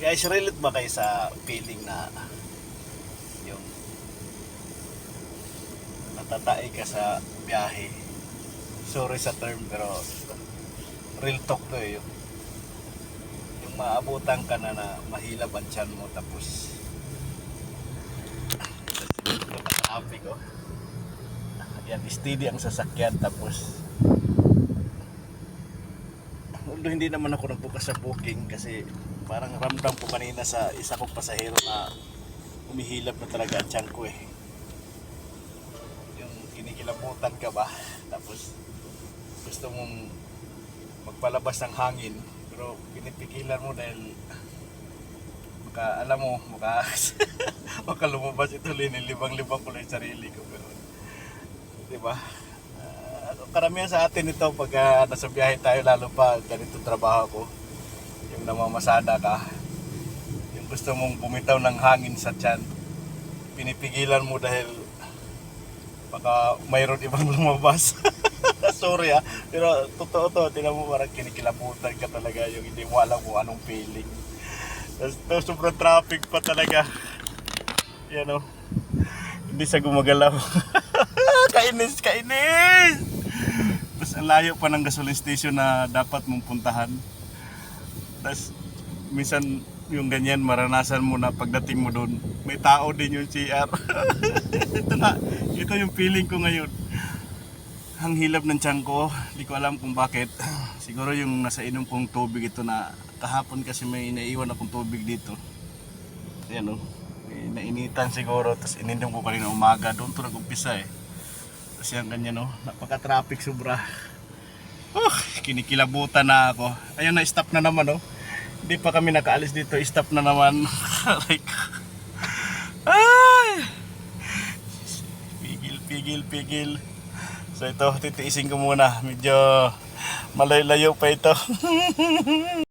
Guys, relate ba kayo sa feeling na yung natatae ka sa biyahe? Sorry sa term pero real talk to eh. Yung maabutan ka na na mahilab ang tiyan mo tapos traffic oh. Yan, steady ang sasakyan tapos although hindi naman ako nagbukas sa booking kasi parang ramdam ko kanina sa isa kong pasahero na umihilap na talaga ang tiyan ko eh. Yung kinikilabutan ka ba tapos gusto mong magpalabas ng hangin pero pinipigilan mo dahil baka alam mo baka lumabas ito linilibang-libang ko lang yung sarili ko pero diba karamihan sa atin ito pag nasa biyahe tayo lalo pa ganito trabaho ko yung namamasada ka yung gusto mong bumitaw ng hangin sa tiyan pinipigilan mo dahil baka mayroon ibang lumabas. Sorry pero totoo to, tinan mo parang kinikilabutan ka talaga yung hindi mo alam kung anong feeling. Tapos sobrang traffic pa talaga yan o hindi siya gumagalaw. Kainis tapos ang layo pa ng gasoline station na dapat mong puntahan tapos minsan yung ganyan maranasan mo na pagdating mo doon may tao din yung CR. Ito yung feeling ko ngayon. Ang hilab ng tiyan ko, hindi ko alam kung bakit. Siguro yung nasa inom kong tubig ito na kahapon kasi may naiwan akong tubig dito. Ayan o, may nainitan siguro, tapos ininom ko kanina umaga, doon to nag-umpisa eh. Tapos yan ganyan o, napaka-traffic sobra. Kinikilabutan na ako. Ayun na, stop na naman o. Hindi pa kami nakaalis dito, stop na naman. Like, ay! Pigil. So ito, titiisin ko muna. Medyo malayo-layo pa ito.